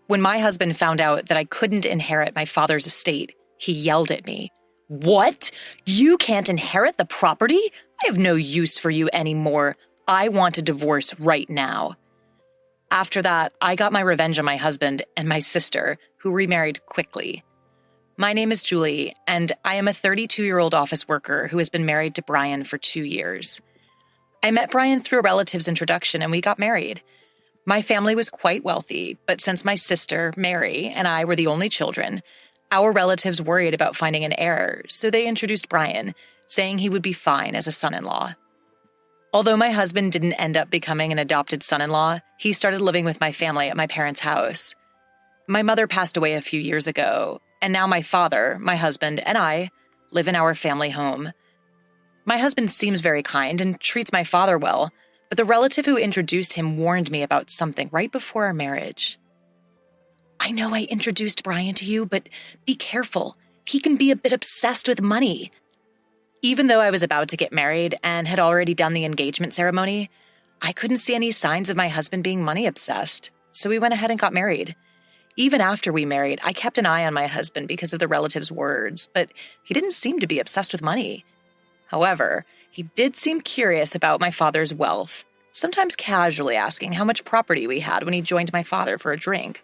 When my husband found out that I couldn't inherit my father's estate, he yelled at me. "What? You can't inherit the property? I have no use for you anymore. I want a divorce right now." After that, I got my revenge on my husband and my sister, who remarried quickly. My name is Julie, and I am a 32-year-old office worker who has been married to Brian for 2 years. I met Brian through a relative's introduction, and we got married. My family was quite wealthy, but since my sister, Mary, and I were the only children, our relatives worried about finding an heir, so they introduced Brian, saying he would be fine as a son-in-law. Although my husband didn't end up becoming an adopted son-in-law, he started living with my family at my parents' house. My mother passed away a few years ago, and now my father, my husband, and I live in our family home. My husband seems very kind and treats my father well, but the relative who introduced him warned me about something right before our marriage. "I know I introduced Brian to you, but be careful. He can be a bit obsessed with money." Even though I was about to get married and had already done the engagement ceremony, I couldn't see any signs of my husband being money obsessed, so we went ahead and got married. Even after we married, I kept an eye on my husband because of the relative's words, but he didn't seem to be obsessed with money. However, he did seem curious about my father's wealth, sometimes casually asking how much property we had when he joined my father for a drink.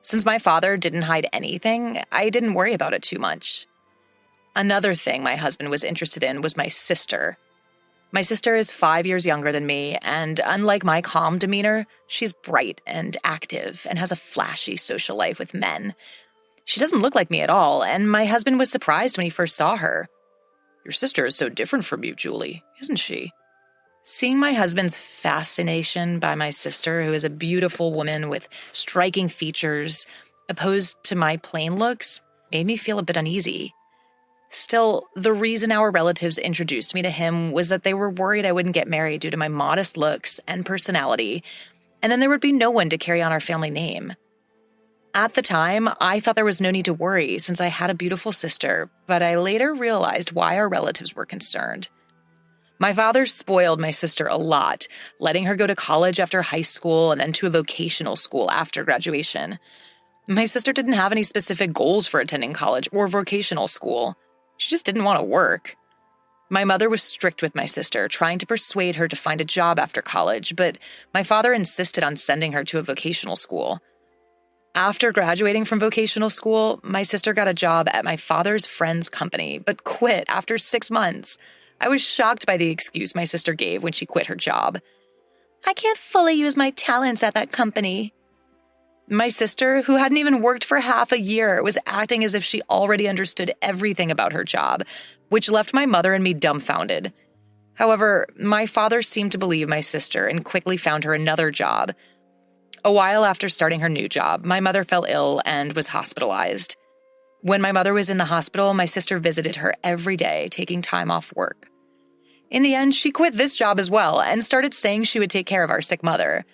Since my father didn't hide anything, I didn't worry about it too much. Another thing my husband was interested in was my sister. My sister is 5 years younger than me, and unlike my calm demeanor, she's bright and active and has a flashy social life with men. She doesn't look like me at all, and my husband was surprised when he first saw her. "Your sister is so different from you, Julie, isn't she?" Seeing my husband's fascination by my sister, who is a beautiful woman with striking features, opposed to my plain looks, made me feel a bit uneasy. Still, the reason our relatives introduced me to him was that they were worried I wouldn't get married due to my modest looks and personality, and then there would be no one to carry on our family name. At the time, I thought there was no need to worry since I had a beautiful sister, but I later realized why our relatives were concerned. My father spoiled my sister a lot, letting her go to college after high school and then to a vocational school after graduation. My sister didn't have any specific goals for attending college or vocational school. She just didn't want to work. My mother was strict with my sister, trying to persuade her to find a job after college, but my father insisted on sending her to a vocational school. After graduating from vocational school, my sister got a job at my father's friend's company, but quit after 6 months. I was shocked by the excuse my sister gave when she quit her job. "I can't fully use my talents at that company." My sister, who hadn't even worked for half a year, was acting as if she already understood everything about her job, which left my mother and me dumbfounded. However, my father seemed to believe my sister and quickly found her another job. A while after starting her new job, my mother fell ill and was hospitalized. When my mother was in the hospital, my sister visited her every day, taking time off work. In the end, she quit this job as well and started saying she would take care of our sick mother.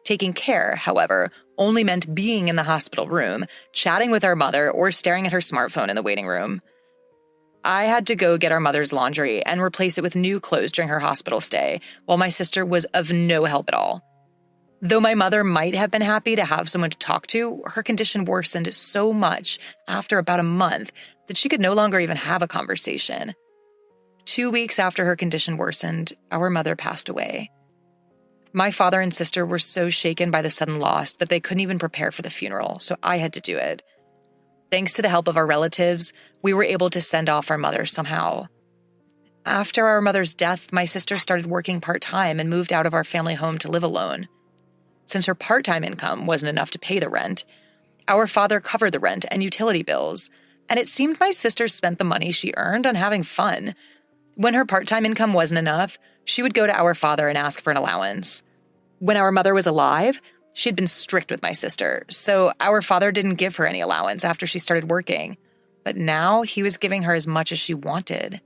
Taking care, however, only meant being in the hospital room, chatting with our mother, or staring at her smartphone in the waiting room. I had to go get our mother's laundry and replace it with new clothes during her hospital stay, while my sister was of no help at all. Though my mother might have been happy to have someone to talk to, her condition worsened so much after about a month that she could no longer even have a conversation. 2 weeks after her condition worsened, our mother passed away. My father and sister were so shaken by the sudden loss that they couldn't even prepare for the funeral, so I had to do it. Thanks to the help of our relatives, we were able to send off our mother somehow. After our mother's death, my sister started working part-time and moved out of our family home to live alone. Since her part-time income wasn't enough to pay the rent, our father covered the rent and utility bills, and it seemed my sister spent the money she earned on having fun. When her part-time income wasn't enough, she would go to our father and ask for an allowance. When our mother was alive, she'd been strict with my sister, so our father didn't give her any allowance after she started working. But now he was giving her as much as she wanted.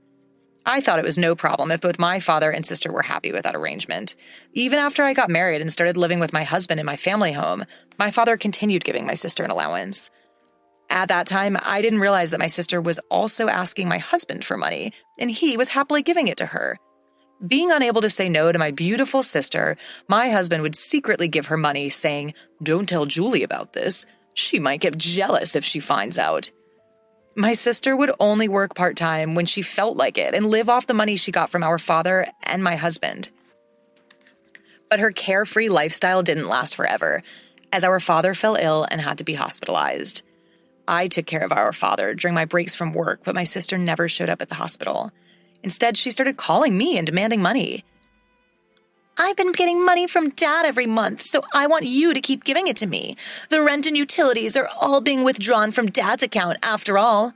I thought it was no problem if both my father and sister were happy with that arrangement. Even after I got married and started living with my husband in my family home, my father continued giving my sister an allowance. At that time, I didn't realize that my sister was also asking my husband for money, and he was happily giving it to her. Being unable to say no to my beautiful sister, my husband would secretly give her money, saying, "Don't tell Julie about this. She might get jealous if she finds out." My sister would only work part-time when she felt like it and live off the money she got from our father and my husband. But her carefree lifestyle didn't last forever, as our father fell ill and had to be hospitalized. I took care of our father during my breaks from work, but my sister never showed up at the hospital. Instead, she started calling me and demanding money. "I've been getting money from Dad every month, so I want you to keep giving it to me. The rent and utilities are all being withdrawn from Dad's account after all."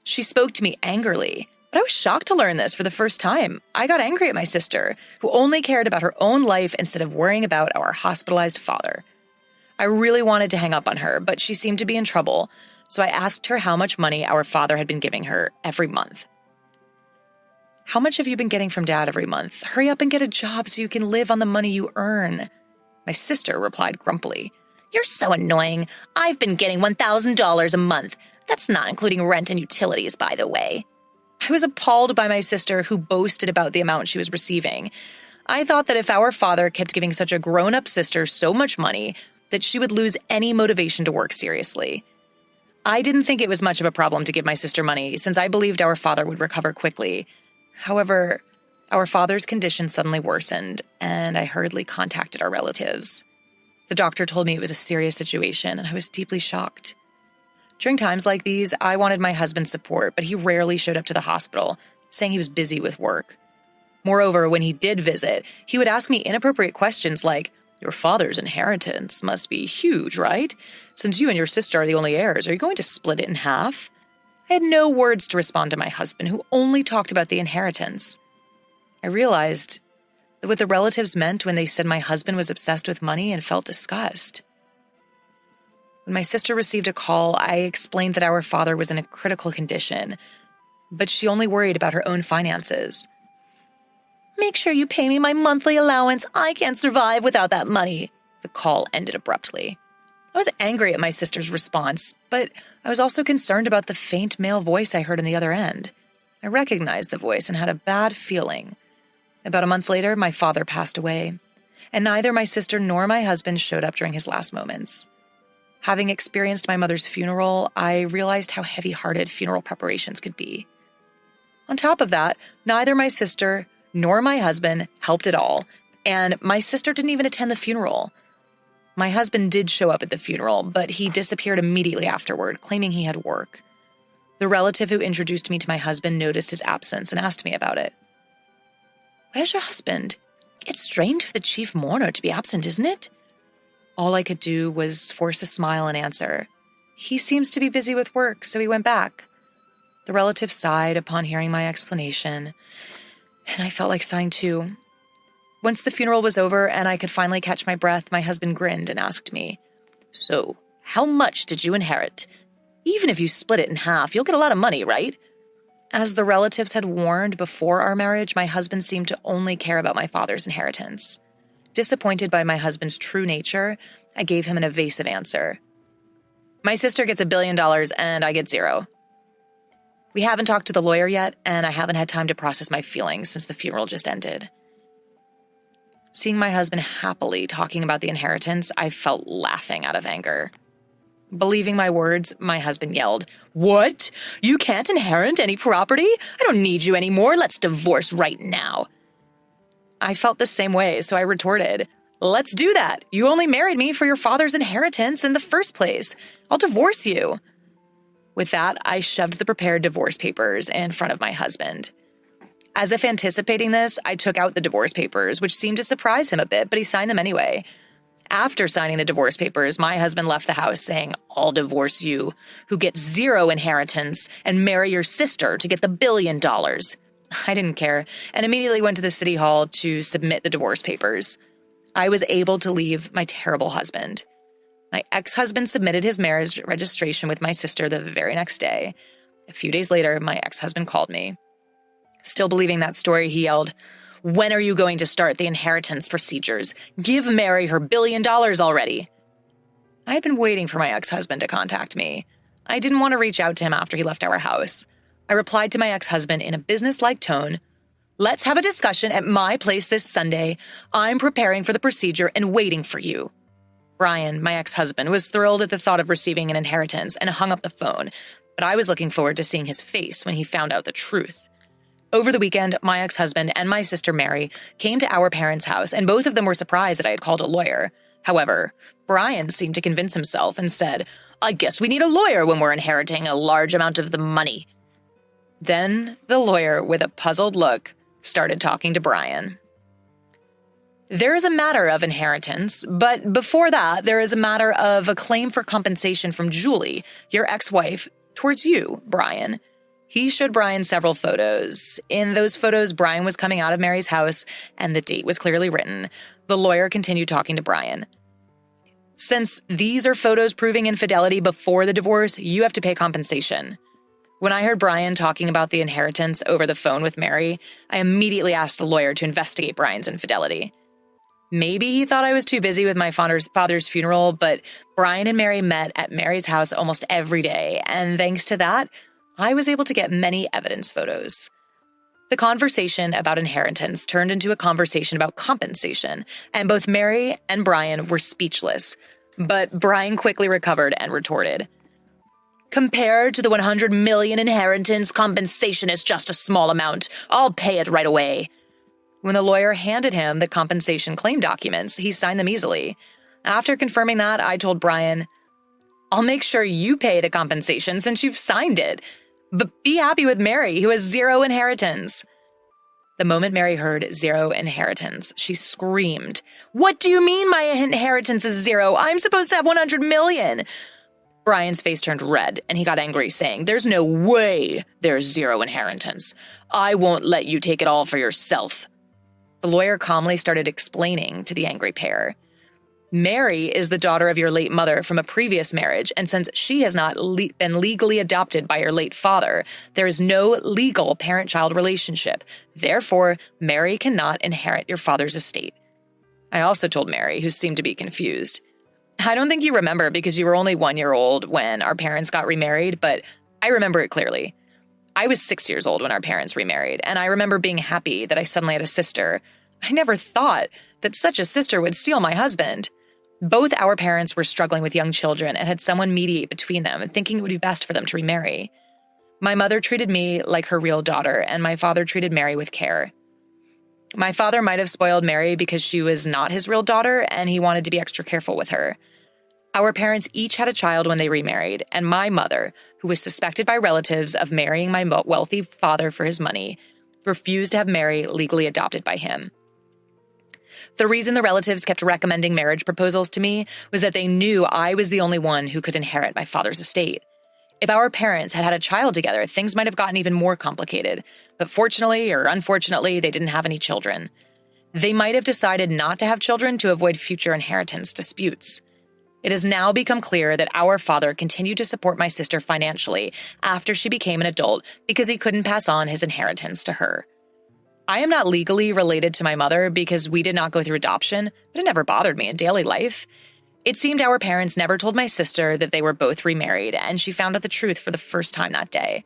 She spoke to me angrily, but I was shocked to learn this for the first time. I got angry at my sister, who only cared about her own life instead of worrying about our hospitalized father. I really wanted to hang up on her, but she seemed to be in trouble, so I asked her how much money our father had been giving her every month. "How much have you been getting from Dad every month? Hurry up and get a job so you can live on the money you earn." My sister replied grumpily. "You're so annoying. I've been getting $1,000 a month. That's not including rent and utilities, by the way." I was appalled by my sister, who boasted about the amount she was receiving. I thought that if our father kept giving such a grown-up sister so much money, that she would lose any motivation to work seriously. I didn't think it was much of a problem to give my sister money, since I believed our father would recover quickly. However, our father's condition suddenly worsened, and I hurriedly contacted our relatives. The doctor told me it was a serious situation, and I was deeply shocked. During times like these, I wanted my husband's support, but he rarely showed up to the hospital, saying he was busy with work. Moreover, when he did visit, he would ask me inappropriate questions like, "Your father's inheritance must be huge, right? Since you and your sister are the only heirs, are you going to split it in half?" I had no words to respond to my husband, who only talked about the inheritance. I realized that what the relatives meant when they said my husband was obsessed with money and felt disgust. When my sister received a call, I explained that our father was in a critical condition, but she only worried about her own finances. "Make sure you pay me my monthly allowance. I can't survive without that money." The call ended abruptly. I was angry at my sister's response, but I was also concerned about the faint male voice I heard on the other end. I recognized the voice and had a bad feeling. About a month later, my father passed away, and neither my sister nor my husband showed up during his last moments. Having experienced my mother's funeral, I realized how heavy-hearted funeral preparations could be. On top of that, neither my sister nor my husband helped at all, and my sister didn't even attend the funeral. My husband did show up at the funeral, but he disappeared immediately afterward, claiming he had work. The relative who introduced me to my husband noticed his absence and asked me about it. "Where's your husband? It's strange for the chief mourner to be absent, isn't it?" All I could do was force a smile and answer, "He seems to be busy with work, so he went back." The relative sighed upon hearing my explanation, and I felt like sighing too. Once the funeral was over and I could finally catch my breath, my husband grinned and asked me, "So, how much did you inherit? Even if you split it in half, you'll get a lot of money, right?" As the relatives had warned before our marriage, my husband seemed to only care about my father's inheritance. Disappointed by my husband's true nature, I gave him an evasive answer. "My sister gets $1 billion and I get zero. We haven't talked to the lawyer yet, and I haven't had time to process my feelings since the funeral just ended." Seeing my husband happily talking about the inheritance, I felt laughing out of anger. Believing my words, my husband yelled, "What? You can't inherit any property? I don't need you anymore. Let's divorce right now." I felt the same way, so I retorted, "Let's do that. You only married me for your father's inheritance in the first place. I'll divorce you." With that, I shoved the prepared divorce papers in front of my husband. As if anticipating this, I took out the divorce papers, which seemed to surprise him a bit, but he signed them anyway. After signing the divorce papers, my husband left the house saying, "I'll divorce you, who gets zero inheritance, and marry your sister to get the $1 billion. I didn't care, and immediately went to the city hall to submit the divorce papers. I was able to leave my terrible husband. My ex-husband submitted his marriage registration with my sister the very next day. A few days later, my ex-husband called me. Still believing that story, he yelled, "When are you going to start the inheritance procedures? Give Mary her $1 billion already." I had been waiting for my ex-husband to contact me. I didn't want to reach out to him after he left our house. I replied to my ex-husband in a business-like tone, Let's have a discussion at my place this Sunday. I'm preparing for the procedure and waiting for you. Brian, my ex-husband, was thrilled at the thought of receiving an inheritance and hung up the phone, but I was looking forward to seeing his face when he found out the truth. Over the weekend, my ex-husband and my sister Mary came to our parents' house, and both of them were surprised that I had called a lawyer. However, Brian seemed to convince himself and said, "I guess we need a lawyer when we're inheriting a large amount of the money." Then the lawyer, with a puzzled look, started talking to Brian. There is a matter of inheritance, but before that, there is a matter of a claim for compensation from Julie, your ex-wife, towards you, Brian. He showed Brian several photos. In those photos, Brian was coming out of Mary's house, and the date was clearly written. The lawyer continued talking to Brian. Since these are photos proving infidelity before the divorce, you have to pay compensation. When I heard Brian talking about the inheritance over the phone with Mary, I immediately asked the lawyer to investigate Brian's infidelity. Maybe he thought I was too busy with my father's funeral, but Brian and Mary met at Mary's house almost every day, and thanks to that, I was able to get many evidence photos. The conversation about inheritance turned into a conversation about compensation, and both Mary and Brian were speechless. But Brian quickly recovered and retorted, "Compared to the 100 million inheritance, compensation is just a small amount. I'll pay it right away." When the lawyer handed him the compensation claim documents, he signed them easily. After confirming that, I told Brian, "I'll make sure you pay the compensation since you've signed it. But be happy with Mary, who has zero inheritance." The moment Mary heard zero inheritance, she screamed, "What do you mean my inheritance is zero? I'm supposed to have 100 million. Brian's face turned red, and he got angry, saying, "There's no way there's zero inheritance. I won't let you take it all for yourself." The lawyer calmly started explaining to the angry pair. Mary is the daughter of your late mother from a previous marriage, and since she has not been legally adopted by your late father, there is no legal parent-child relationship. Therefore, Mary cannot inherit your father's estate. I also told Mary, who seemed to be confused, "I don't think you remember because you were only 1 year old when our parents got remarried, but I remember it clearly. I was 6 years old when our parents remarried, and I remember being happy that I suddenly had a sister. I never thought that such a sister would steal my husband." Both our parents were struggling with young children and had someone mediate between them, thinking it would be best for them to remarry. My mother treated me like her real daughter, and my father treated Mary with care. My father might have spoiled Mary because she was not his real daughter, and he wanted to be extra careful with her. Our parents each had a child when they remarried, and my mother, who was suspected by relatives of marrying my wealthy father for his money, refused to have Mary legally adopted by him. The reason the relatives kept recommending marriage proposals to me was that they knew I was the only one who could inherit my father's estate. If our parents had had a child together, things might have gotten even more complicated, but fortunately or unfortunately, they didn't have any children. They might have decided not to have children to avoid future inheritance disputes. It has now become clear that our father continued to support my sister financially after she became an adult because he couldn't pass on his inheritance to her. I am not legally related to my mother because we did not go through adoption, but it never bothered me in daily life. It seemed our parents never told my sister that they were both remarried, and she found out the truth for the first time that day.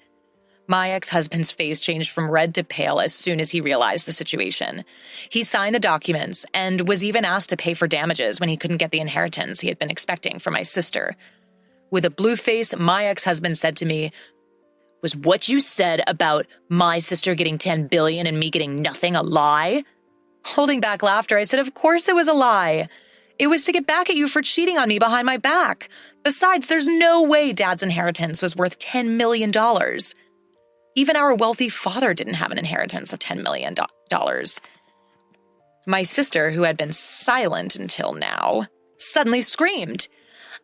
My ex-husband's face changed from red to pale as soon as he realized the situation. He signed the documents and was even asked to pay for damages when he couldn't get the inheritance he had been expecting from my sister. With a blue face, my ex-husband said to me, "Was what you said about my sister getting 10 billion and me getting nothing a lie?" Holding back laughter, I said, "Of course it was a lie. It was to get back at you for cheating on me behind my back. Besides, there's no way Dad's inheritance was worth $10 million. Even our wealthy father didn't have an inheritance of $10 million. My sister, who had been silent until now, suddenly screamed,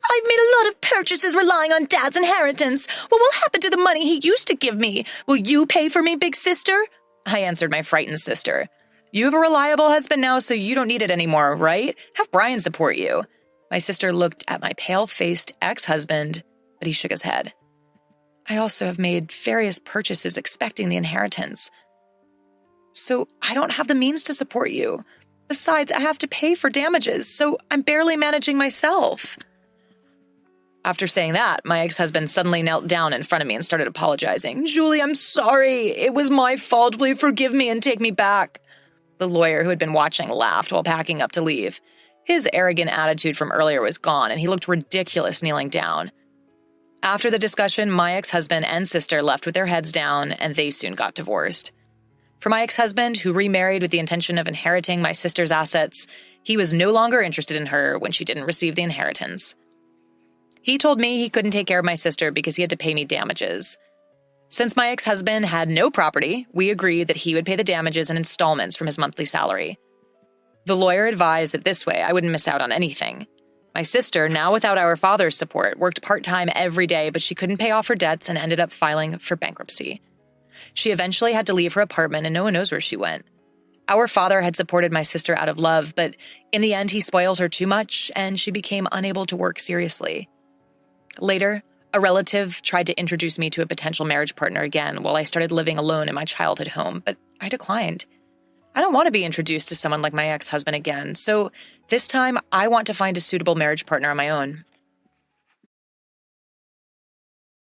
"I've made a lot of purchases relying on Dad's inheritance. What will happen to the money he used to give me? Will you pay for me, big sister?" I answered my frightened sister, "You have a reliable husband now, so you don't need it anymore, right? Have Brian support you." My sister looked at my pale-faced ex-husband, but he shook his head. "I also have made various purchases expecting the inheritance. So I don't have the means to support you. Besides, I have to pay for damages, so I'm barely managing myself." After saying that, my ex-husband suddenly knelt down in front of me and started apologizing. "Julie, I'm sorry. It was my fault. Will you forgive me and take me back?" The lawyer, who had been watching, laughed while packing up to leave. His arrogant attitude from earlier was gone, and he looked ridiculous kneeling down. After the discussion, my ex-husband and sister left with their heads down, and they soon got divorced. For my ex-husband, who remarried with the intention of inheriting my sister's assets, he was no longer interested in her when she didn't receive the inheritance. He told me he couldn't take care of my sister because he had to pay me damages. Since my ex-husband had no property, we agreed that he would pay the damages in installments from his monthly salary. The lawyer advised that this way I wouldn't miss out on anything. My sister, now without our father's support, worked part-time every day, but she couldn't pay off her debts and ended up filing for bankruptcy. She eventually had to leave her apartment, and no one knows where she went. Our father had supported my sister out of love, but in the end he spoiled her too much, and she became unable to work seriously. Later, a relative tried to introduce me to a potential marriage partner again while I started living alone in my childhood home, but I declined. I don't want to be introduced to someone like my ex-husband again, so this time I want to find a suitable marriage partner on my own.